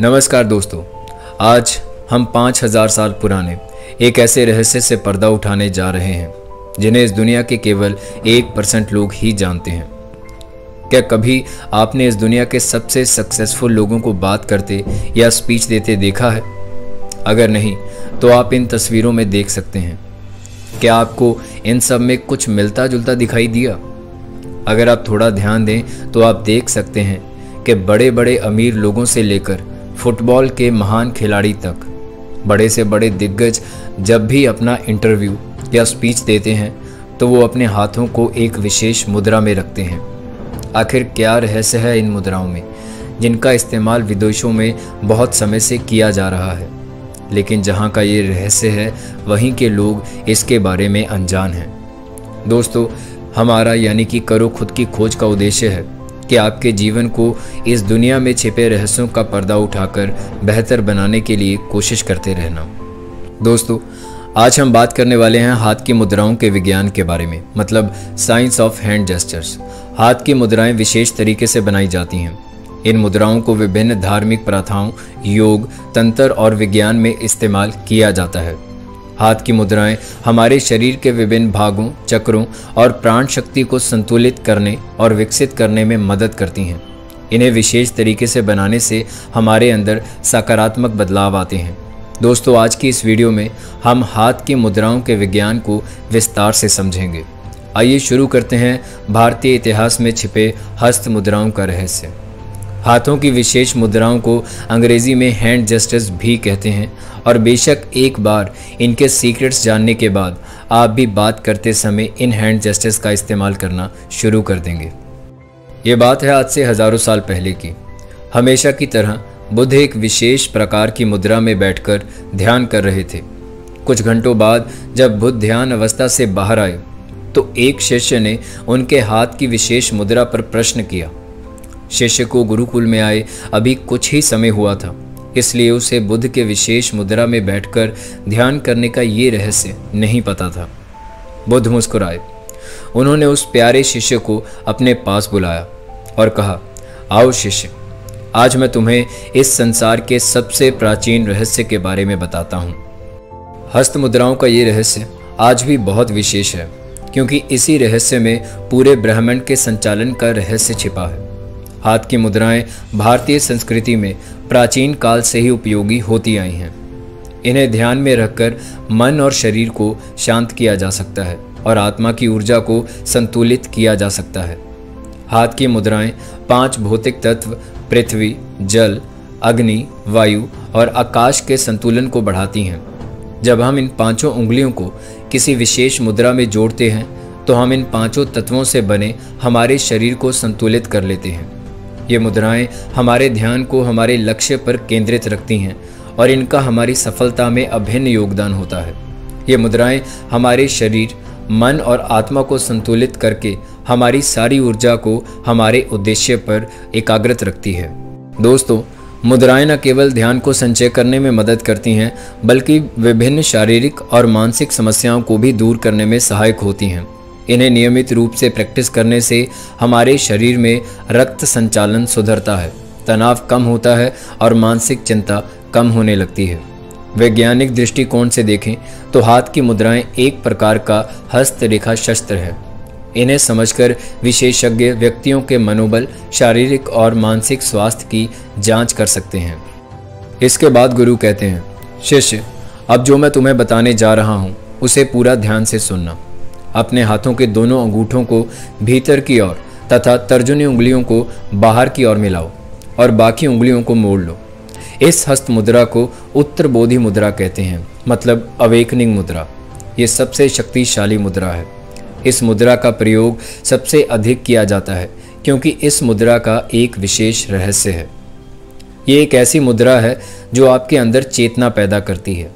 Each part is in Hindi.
नमस्कार दोस्तों, आज हम 5000 साल पुराने एक ऐसे रहस्य से पर्दा उठाने जा रहे हैं जिन्हें इस दुनिया के केवल 1% लोग ही जानते हैं। क्या कभी आपने इस दुनिया के सबसे सक्सेसफुल लोगों को बात करते या स्पीच देते देखा है? अगर नहीं तो आप इन तस्वीरों में देख सकते हैं। क्या आपको इन सब में कुछ मिलता जुलता दिखाई दिया? अगर आप थोड़ा ध्यान दें तो आप देख सकते हैं कि बड़े बड़े अमीर लोगों से लेकर फुटबॉल के महान खिलाड़ी तक, बड़े से बड़े दिग्गज जब भी अपना इंटरव्यू या स्पीच देते हैं तो वो अपने हाथों को एक विशेष मुद्रा में रखते हैं। आखिर क्या रहस्य है इन मुद्राओं में, जिनका इस्तेमाल विदेशों में बहुत समय से किया जा रहा है, लेकिन जहाँ का ये रहस्य है वहीं के लोग इसके बारे में अनजान हैं। दोस्तों, हमारा यानी कि करो खुद की खोज का उद्देश्य है कि आपके जीवन को इस दुनिया में छिपे रहस्यों का पर्दा उठाकर बेहतर बनाने के लिए कोशिश करते रहना। दोस्तों, आज हम बात करने वाले हैं हाथ की मुद्राओं के विज्ञान के बारे में, मतलब साइंस ऑफ हैंड जेस्चर्स। हाथ की मुद्राएं विशेष तरीके से बनाई जाती हैं। इन मुद्राओं को विभिन्न धार्मिक प्रथाओं, योग, तंत्र और विज्ञान में इस्तेमाल किया जाता है। हाथ की मुद्राएं हमारे शरीर के विभिन्न भागों, चक्रों और प्राण शक्ति को संतुलित करने और विकसित करने में मदद करती हैं। इन्हें विशेष तरीके से बनाने से हमारे अंदर सकारात्मक बदलाव आते हैं। दोस्तों, आज की इस वीडियो में हम हाथ की मुद्राओं के विज्ञान को विस्तार से समझेंगे। आइए शुरू करते हैं भारतीय इतिहास में छिपे हस्त मुद्राओं का रहस्य। हाथों की विशेष मुद्राओं को अंग्रेजी में हैंड जेस्चर्स भी कहते हैं, और बेशक एक बार इनके सीक्रेट्स जानने के बाद आप भी बात करते समय इन हैंड जेस्चर्स का इस्तेमाल करना शुरू कर देंगे। ये बात है आज से हजारों साल पहले की। हमेशा की तरह बुद्ध एक विशेष प्रकार की मुद्रा में बैठकर ध्यान कर रहे थे। कुछ घंटों बाद जब बुद्ध ध्यान अवस्था से बाहर आए तो एक शिष्य ने उनके हाथ की विशेष मुद्रा पर प्रश्न किया। शिष्य को गुरुकुल में आए अभी कुछ ही समय हुआ था, इसलिए उसे बुद्ध के विशेष मुद्रा में बैठकर ध्यान करने का ये रहस्य नहीं पता था। बुद्ध मुस्कुराए। उन्होंने उस प्यारे शिष्य को अपने पास बुलाया और कहा, आओ शिष्य, आज मैं तुम्हें इस संसार के सबसे प्राचीन रहस्य के बारे में बताता हूँ। हस्त मुद्राओं का ये रहस्य आज भी बहुत विशेष है, क्योंकि इसी रहस्य में पूरे ब्रह्मांड के संचालन का रहस्य छिपा है। हाथ की मुद्राएं भारतीय संस्कृति में प्राचीन काल से ही उपयोगी होती आई हैं। इन्हें ध्यान में रखकर मन और शरीर को शांत किया जा सकता है और आत्मा की ऊर्जा को संतुलित किया जा सकता है। हाथ की मुद्राएं 5 भौतिक तत्व पृथ्वी, जल, अग्नि, वायु और आकाश के संतुलन को बढ़ाती हैं। जब हम इन 5 उंगलियों को किसी विशेष मुद्रा में जोड़ते हैं तो हम इन 5 तत्वों से बने हमारे शरीर को संतुलित कर लेते हैं। ये मुद्राएं हमारे ध्यान को हमारे लक्ष्य पर केंद्रित रखती हैं और इनका हमारी सफलता में अभिन्न योगदान होता है। ये मुद्राएं हमारे शरीर, मन और आत्मा को संतुलित करके हमारी सारी ऊर्जा को हमारे उद्देश्य पर एकाग्रत रखती है। दोस्तों, मुद्राएं न केवल ध्यान को संचय करने में मदद करती हैं, बल्कि विभिन्न शारीरिक और मानसिक समस्याओं को भी दूर करने में सहायक होती हैं। इन्हें नियमित रूप से प्रैक्टिस करने से हमारे शरीर में रक्त संचालन सुधरता है, तनाव कम होता है और मानसिक चिंता कम होने लगती है। वैज्ञानिक दृष्टिकोण से देखें तो हाथ की मुद्राएं एक प्रकार का हस्तरेखा शस्त्र है। इन्हें समझकर विशेषज्ञ व्यक्तियों के मनोबल, शारीरिक और मानसिक स्वास्थ्य की जांच कर सकते हैं। इसके बाद गुरु कहते हैं, शिष्य, अब जो मैं तुम्हें बताने जा रहा हूँ उसे पूरा ध्यान से सुनना। अपने हाथों के दोनों अंगूठों को भीतर की ओर तथा तर्जनी उंगलियों को बाहर की ओर मिलाओ और बाकी उंगलियों को मोड़ लो। इस हस्त मुद्रा को उत्तर बोधि मुद्रा कहते हैं, मतलब अवेकनिंग मुद्रा। ये सबसे शक्तिशाली मुद्रा है। इस मुद्रा का प्रयोग सबसे अधिक किया जाता है क्योंकि इस मुद्रा का एक विशेष रहस्य है। ये एक ऐसी मुद्रा है जो आपके अंदर चेतना पैदा करती है।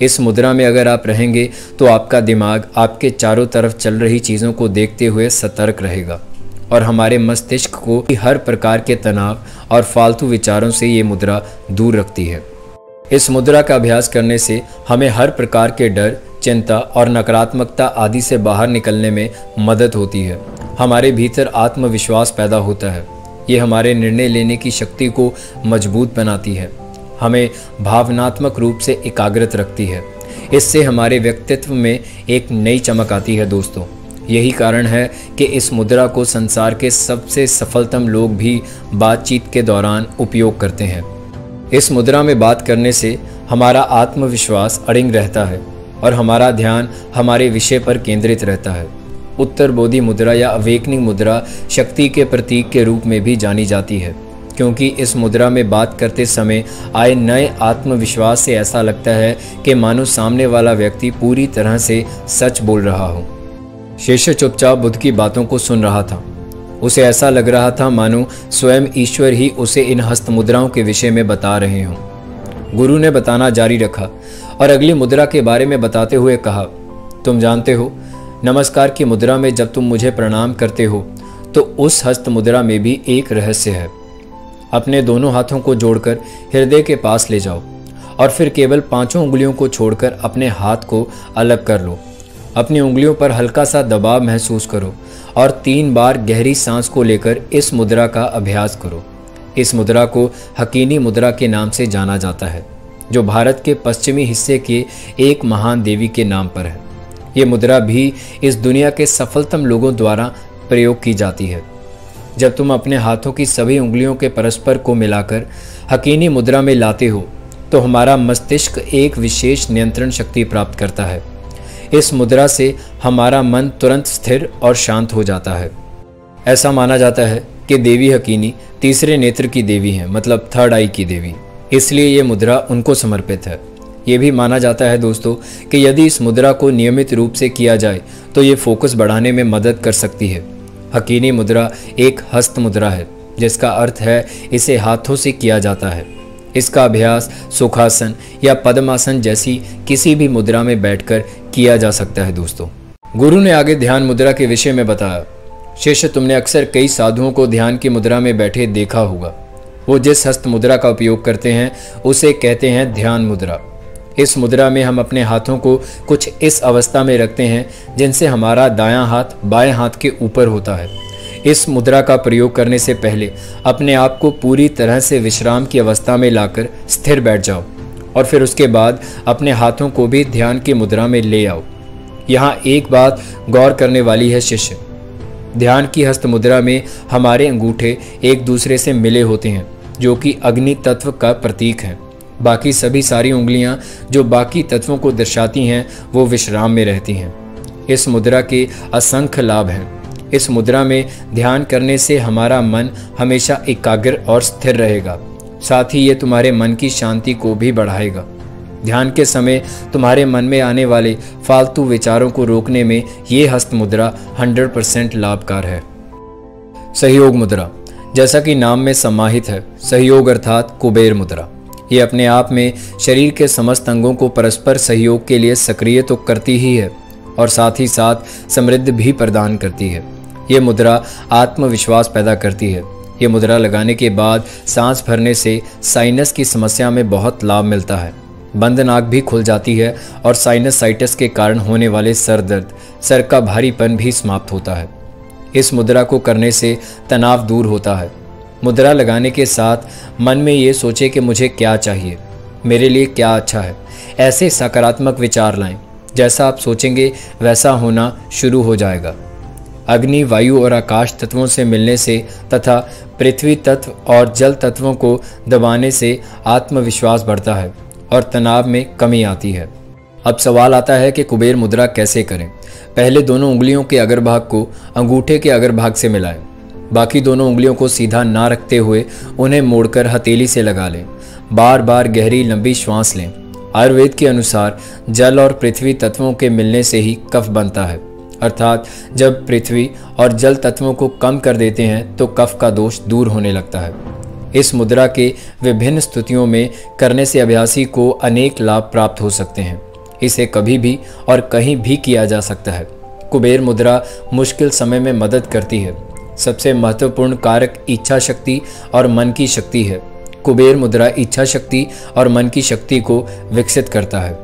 इस मुद्रा में अगर आप रहेंगे तो आपका दिमाग आपके चारों तरफ चल रही चीज़ों को देखते हुए सतर्क रहेगा और हमारे मस्तिष्क को हर प्रकार के तनाव और फालतू विचारों से ये मुद्रा दूर रखती है। इस मुद्रा का अभ्यास करने से हमें हर प्रकार के डर, चिंता और नकारात्मकता आदि से बाहर निकलने में मदद होती है। हमारे भीतर आत्मविश्वास पैदा होता है। ये हमारे निर्णय लेने की शक्ति को मजबूत बनाती है, हमें भावनात्मक रूप से एकाग्रत रखती है। इससे हमारे व्यक्तित्व में एक नई चमक आती है दोस्तों। यही कारण है कि इस मुद्रा को संसार के सबसे सफलतम लोग भी बातचीत के दौरान उपयोग करते हैं। इस मुद्रा में बात करने से हमारा आत्मविश्वास अड़िग रहता है और हमारा ध्यान हमारे विषय पर केंद्रित रहता है। उत्तर बोधि मुद्रा या अवेकनिंग मुद्रा शक्ति के प्रतीक के रूप में भी जानी जाती है, क्योंकि इस मुद्रा में बात करते समय आए नए आत्मविश्वास से ऐसा लगता है कि मानो सामने वाला व्यक्ति पूरी तरह से सच बोल रहा हो। शिष्य चुपचाप बुद्ध की बातों को सुन रहा था। उसे ऐसा लग रहा था मानो स्वयं ईश्वर ही उसे इन हस्त मुद्राओं के विषय में बता रहे हों। गुरु ने बताना जारी रखा और अगली मुद्रा के बारे में बताते हुए कहा, तुम जानते हो, नमस्कार की मुद्रा में जब तुम मुझे प्रणाम करते हो तो उस हस्त मुद्रा में भी एक रहस्य है। अपने दोनों हाथों को जोड़कर हृदय के पास ले जाओ और फिर केवल 5 उंगलियों को छोड़कर अपने हाथ को अलग कर लो। अपनी उंगलियों पर हल्का सा दबाव महसूस करो और 3 बार गहरी सांस को लेकर इस मुद्रा का अभ्यास करो। इस मुद्रा को हकीनी मुद्रा के नाम से जाना जाता है, जो भारत के पश्चिमी हिस्से के एक महान देवी के नाम पर है। ये मुद्रा भी इस दुनिया के सफलतम लोगों द्वारा प्रयोग की जाती है। जब तुम अपने हाथों की सभी उंगलियों के परस्पर को मिलाकर हकीनी मुद्रा में लाते हो तो हमारा मस्तिष्क एक विशेष नियंत्रण शक्ति प्राप्त करता है। इस मुद्रा से हमारा मन तुरंत स्थिर और शांत हो जाता है। ऐसा माना जाता है कि देवी हकीनी तीसरे नेत्र की देवी है, मतलब थर्ड आई की देवी, इसलिए ये मुद्रा उनको समर्पित है। ये भी माना जाता है दोस्तों कि यदि इस मुद्रा को नियमित रूप से किया जाए तो ये फोकस बढ़ाने में मदद कर सकती है। हकीनी मुद्रा एक हस्त मुद्रा है, जिसका अर्थ है इसे हाथों से किया जाता है। इसका अभ्यास सुखासन या पद्मासन जैसी किसी भी मुद्रा में बैठकर किया जा सकता है दोस्तों। गुरु ने आगे ध्यान मुद्रा के विषय में बताया, शिष्य, तुमने अक्सर कई साधुओं को ध्यान की मुद्रा में बैठे देखा होगा। वो जिस हस्त मुद्रा का उपयोग करते हैं उसे कहते हैं ध्यान मुद्रा। इस मुद्रा में हम अपने हाथों को कुछ इस अवस्था में रखते हैं जिनसे हमारा दायां हाथ बाएं हाथ के ऊपर होता है। इस मुद्रा का प्रयोग करने से पहले अपने आप को पूरी तरह से विश्राम की अवस्था में लाकर स्थिर बैठ जाओ और फिर उसके बाद अपने हाथों को भी ध्यान की मुद्रा में ले आओ। यहाँ एक बात गौर करने वाली है शिष्य, ध्यान की हस्त मुद्रा में हमारे अंगूठे एक दूसरे से मिले होते हैं, जो कि अग्नि तत्व का प्रतीक है। बाकी सभी सारी उंगलियां जो बाकी तत्वों को दर्शाती हैं वो विश्राम में रहती हैं। इस मुद्रा के असंख्य लाभ हैं। इस मुद्रा में ध्यान करने से हमारा मन हमेशा एकाग्र और स्थिर रहेगा। साथ ही ये तुम्हारे मन की शांति को भी बढ़ाएगा। ध्यान के समय तुम्हारे मन में आने वाले फालतू विचारों को रोकने में ये हस्त मुद्रा 100% लाभकार है। सहयोग मुद्रा, जैसा कि नाम में समाहित है, सहयोग अर्थात कुबेर मुद्रा। ये अपने आप में शरीर के समस्त अंगों को परस्पर सहयोग के लिए सक्रिय तो करती ही है और साथ ही साथ समृद्धि भी प्रदान करती है। ये मुद्रा आत्मविश्वास पैदा करती है। ये मुद्रा लगाने के बाद सांस भरने से साइनस की समस्या में बहुत लाभ मिलता है। बंद नाक भी खुल जाती है और साइनसाइटिस के कारण होने वाले सर दर्द, सर का भारीपन भी समाप्त होता है। इस मुद्रा को करने से तनाव दूर होता है। मुद्रा लगाने के साथ मन में ये सोचे कि मुझे क्या चाहिए, मेरे लिए क्या अच्छा है। ऐसे सकारात्मक विचार लाएं। जैसा आप सोचेंगे वैसा होना शुरू हो जाएगा। अग्नि, वायु और आकाश तत्वों से मिलने से तथा पृथ्वी तत्व और जल तत्वों को दबाने से आत्मविश्वास बढ़ता है और तनाव में कमी आती है। अब सवाल आता है कि कुबेर मुद्रा कैसे करें। पहले दोनों उंगलियों के अग्रभाग को अंगूठे के अग्रभाग से मिलाएं। बाकी दोनों उंगलियों को सीधा ना रखते हुए उन्हें मोड़कर हथेली से लगा लें। बार बार गहरी लंबी श्वास लें। आयुर्वेद के अनुसार जल और पृथ्वी तत्वों के मिलने से ही कफ बनता है, अर्थात जब पृथ्वी और जल तत्वों को कम कर देते हैं तो कफ का दोष दूर होने लगता है। इस मुद्रा के विभिन्न स्थितियों में करने से अभ्यासी को अनेक लाभ प्राप्त हो सकते हैं। इसे कभी भी और कहीं भी किया जा सकता है। कुबेर मुद्रा मुश्किल समय में मदद करती है। सबसे महत्वपूर्ण कारक इच्छा शक्ति और मन की शक्ति है। कुबेर मुद्रा इच्छा शक्ति और मन की शक्ति को विकसित करता है।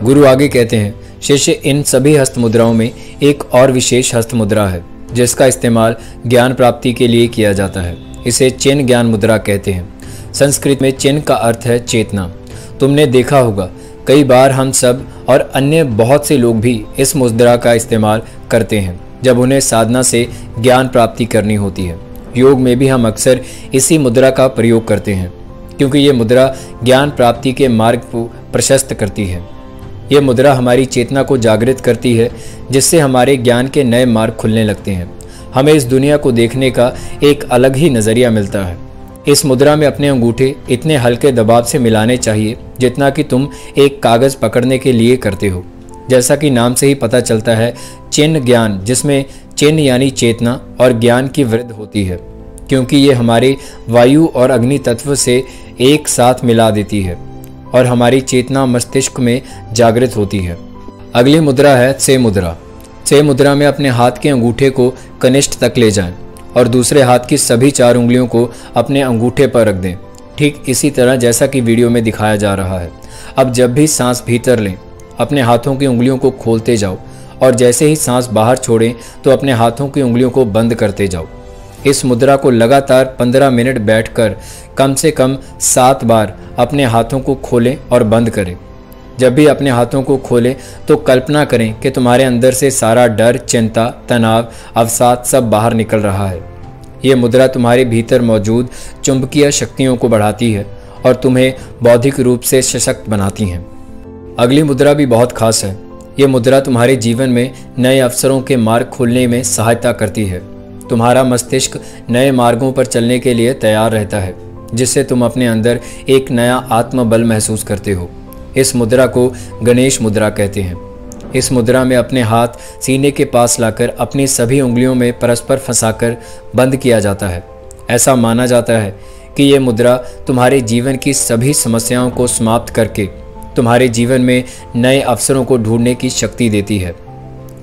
गुरु आगे कहते हैं, शिष्य, इन सभी हस्त मुद्राओं में एक और विशेष हस्त मुद्रा है जिसका इस्तेमाल ज्ञान प्राप्ति के लिए किया जाता है। इसे चिन्ह ज्ञान मुद्रा कहते हैं। संस्कृत में चिन्ह का अर्थ है चेतना। तुमने देखा होगा कई बार हम सब और अन्य बहुत से लोग भी इस मुद्रा का इस्तेमाल करते हैं जब उन्हें साधना से ज्ञान प्राप्ति करनी होती है। योग में भी हम अक्सर इसी मुद्रा का प्रयोग करते हैं क्योंकि ये मुद्रा ज्ञान प्राप्ति के मार्ग को प्रशस्त करती है। ये मुद्रा हमारी चेतना को जागृत करती है जिससे हमारे ज्ञान के नए मार्ग खुलने लगते हैं। हमें इस दुनिया को देखने का एक अलग ही नज़रिया मिलता है। इस मुद्रा में अपने अंगूठे इतने हल्के दबाव से मिलाने चाहिए जितना कि तुम एक कागज़ पकड़ने के लिए करते हो। जैसा कि नाम से ही पता चलता है, चिन्ह ज्ञान, जिसमें चिन्ह यानी चेतना और ज्ञान की वृद्धि होती है क्योंकि ये हमारे वायु और अग्नि तत्व से एक साथ मिला देती है और हमारी चेतना मस्तिष्क में जागृत होती है। अगली मुद्रा है त्से मुद्रा। त्से मुद्रा में अपने हाथ के अंगूठे को कनिष्ठ तक ले जाएं और दूसरे हाथ की सभी 4 उंगलियों को अपने अंगूठे पर रख दें, ठीक इसी तरह जैसा कि वीडियो में दिखाया जा रहा है। अब जब भी सांस भीतर लें, अपने हाथों की उंगलियों को खोलते जाओ और जैसे ही सांस बाहर छोड़ें तो अपने हाथों की उंगलियों को बंद करते जाओ। इस मुद्रा को लगातार 15 मिनट बैठकर कम से कम 7 बार अपने हाथों को खोलें और बंद करें। जब भी अपने हाथों को खोलें तो कल्पना करें कि तुम्हारे अंदर से सारा डर, चिंता, तनाव, अवसाद सब बाहर निकल रहा है। ये मुद्रा तुम्हारे भीतर मौजूद चुंबकीय शक्तियों को बढ़ाती है और तुम्हें बौद्धिक रूप से सशक्त बनाती हैं। अगली मुद्रा भी बहुत खास है। ये मुद्रा तुम्हारे जीवन में नए अवसरों के मार्ग खोलने में सहायता करती है। तुम्हारा मस्तिष्क नए मार्गों पर चलने के लिए तैयार रहता है जिससे तुम अपने अंदर एक नया आत्मबल महसूस करते हो। इस मुद्रा को गणेश मुद्रा कहते हैं। इस मुद्रा में अपने हाथ सीने के पास लाकर अपनी सभी उंगलियों में परस्पर फंसाकर बंद किया जाता है। ऐसा माना जाता है कि ये मुद्रा तुम्हारे जीवन की सभी समस्याओं को समाप्त करके तुम्हारे जीवन में नए अवसरों को ढूंढने की शक्ति देती है।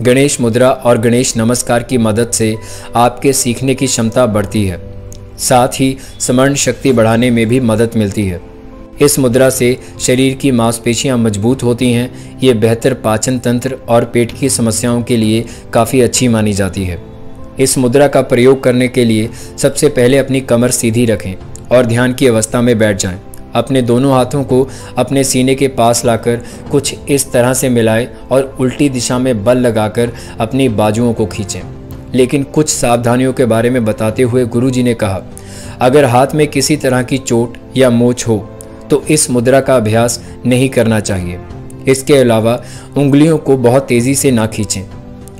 गणेश मुद्रा और गणेश नमस्कार की मदद से आपके सीखने की क्षमता बढ़ती है, साथ ही स्मरण शक्ति बढ़ाने में भी मदद मिलती है। इस मुद्रा से शरीर की मांसपेशियां मजबूत होती हैं। ये बेहतर पाचन तंत्र और पेट की समस्याओं के लिए काफ़ी अच्छी मानी जाती है। इस मुद्रा का प्रयोग करने के लिए सबसे पहले अपनी कमर सीधी रखें और ध्यान की अवस्था में बैठ जाएं। अपने दोनों हाथों को अपने सीने के पास लाकर कुछ इस तरह से मिलाएं और उल्टी दिशा में बल लगाकर अपनी बाजुओं को खींचें। लेकिन कुछ सावधानियों के बारे में बताते हुए गुरुजी ने कहा, अगर हाथ में किसी तरह की चोट या मोच हो तो इस मुद्रा का अभ्यास नहीं करना चाहिए। इसके अलावा उंगलियों को बहुत तेज़ी से ना खींचें,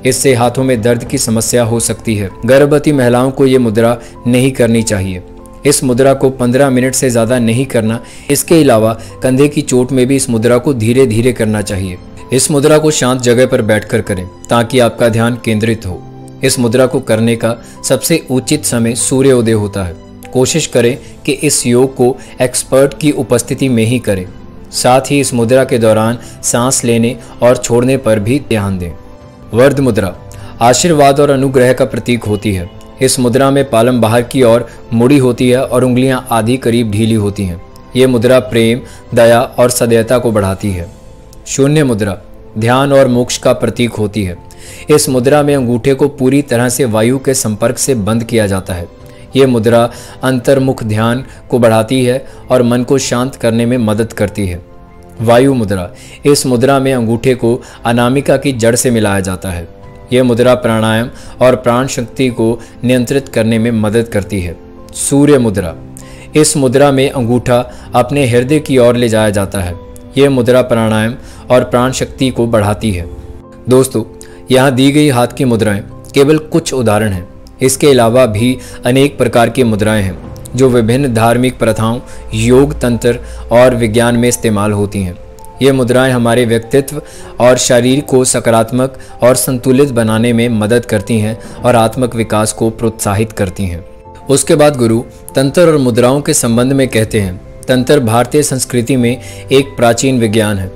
इससे हाथों में दर्द की समस्या हो सकती है। गर्भवती महिलाओं को ये मुद्रा नहीं करनी चाहिए। इस मुद्रा को 15 मिनट से ज़्यादा नहीं करना। इसके अलावा कंधे की चोट में भी इस मुद्रा को धीरे धीरे करना चाहिए। इस मुद्रा को शांत जगह पर बैठकर करें ताकि आपका ध्यान केंद्रित हो। इस मुद्रा को करने का सबसे उचित समय सूर्योदय होता है। कोशिश करें कि इस योग को एक्सपर्ट की उपस्थिति में ही करें। साथ ही इस मुद्रा के दौरान सांस लेने और छोड़ने पर भी ध्यान दें। वर्ध मुद्रा आशीर्वाद और अनुग्रह का प्रतीक होती है। इस मुद्रा में पालम बाहर की ओर मुड़ी होती है और उंगलियां आधी करीब ढीली होती हैं। ये मुद्रा प्रेम, दया और सदैवता को बढ़ाती है। शून्य मुद्रा ध्यान और मोक्ष का प्रतीक होती है। इस मुद्रा में अंगूठे को पूरी तरह से वायु के संपर्क से बंद किया जाता है। ये मुद्रा अंतर्मुख ध्यान को बढ़ाती है और मन को शांत करने में मदद करती है। वायु मुद्रा इस मुद्रा में अंगूठे को अनामिका की जड़ से मिलाया जाता है। यह मुद्रा प्राणायाम और प्राण शक्ति को नियंत्रित करने में मदद करती है। सूर्य मुद्रा इस मुद्रा में अंगूठा अपने हृदय की ओर ले जाया जाता है। यह मुद्रा प्राणायाम और प्राण शक्ति को बढ़ाती है। दोस्तों, यहाँ दी गई हाथ की मुद्राएं केवल कुछ उदाहरण हैं। इसके अलावा भी अनेक प्रकार की मुद्राएं हैं जो विभिन्न धार्मिक प्रथाओं, योग, तंत्र और विज्ञान में इस्तेमाल होती हैं। ये मुद्राएं हमारे व्यक्तित्व और शरीर को सकारात्मक और संतुलित बनाने में मदद करती हैं और आत्मिक विकास को प्रोत्साहित करती हैं। उसके बाद गुरु तंत्र और मुद्राओं के संबंध में कहते हैं, तंत्र भारतीय संस्कृति में एक प्राचीन विज्ञान है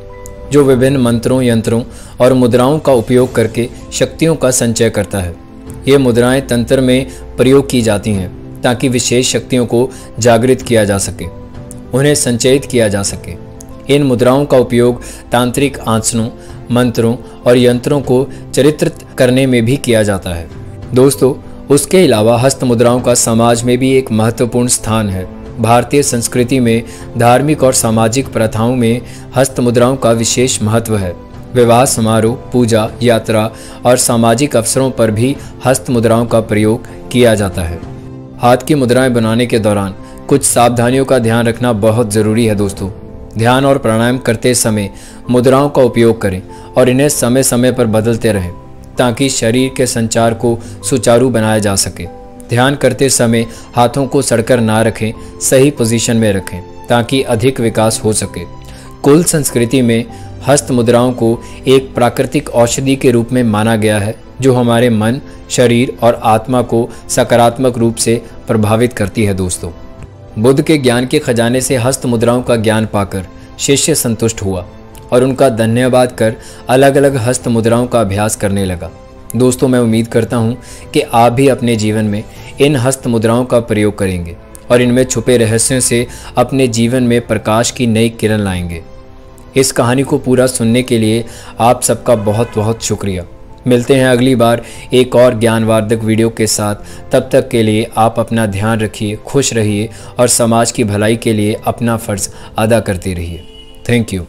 जो विभिन्न मंत्रों, यंत्रों और मुद्राओं का उपयोग करके शक्तियों का संचय करता है। ये मुद्राएं तंत्र में प्रयोग की जाती हैं ताकि विशेष शक्तियों को जागृत किया जा सके, उन्हें संचयित किया जा सके। इन मुद्राओं का उपयोग तांत्रिक आसनों, मंत्रों और यंत्रों को चरित्रित करने में भी किया जाता है। दोस्तों, उसके अलावा हस्त मुद्राओं का समाज में भी एक महत्वपूर्ण स्थान है। भारतीय संस्कृति में धार्मिक और सामाजिक प्रथाओं में हस्त मुद्राओं का विशेष महत्व है। विवाह समारोह, पूजा, यात्रा और सामाजिक अवसरों पर भी हस्त मुद्राओं का प्रयोग किया जाता है। हाथ की मुद्राएं बनाने के दौरान कुछ सावधानियों का ध्यान रखना बहुत ज़रूरी है दोस्तों। ध्यान और प्राणायाम करते समय मुद्राओं का उपयोग करें और इन्हें समय समय पर बदलते रहें ताकि शरीर के संचार को सुचारू बनाया जा सके। ध्यान करते समय हाथों को सड़कर ना रखें, सही पोजीशन में रखें ताकि अधिक विकास हो सके। कुल संस्कृति में हस्त मुद्राओं को एक प्राकृतिक औषधि के रूप में माना गया है जो हमारे मन, शरीर और आत्मा को सकारात्मक रूप से प्रभावित करती है दोस्तों। बुद्ध के ज्ञान के खजाने से हस्त मुद्राओं का ज्ञान पाकर शिष्य संतुष्ट हुआ और उनका धन्यवाद कर अलग अलग हस्त मुद्राओं का अभ्यास करने लगा। दोस्तों, मैं उम्मीद करता हूँ कि आप भी अपने जीवन में इन हस्त मुद्राओं का प्रयोग करेंगे और इनमें छुपे रहस्यों से अपने जीवन में प्रकाश की नई किरण लाएंगे। इस कहानी को पूरा सुनने के लिए आप सबका बहुत बहुत शुक्रिया। मिलते हैं अगली बार एक और ज्ञानवर्धक वीडियो के साथ। तब तक के लिए आप अपना ध्यान रखिए, खुश रहिए और समाज की भलाई के लिए अपना फ़र्ज़ अदा करते रहिए। Thank you.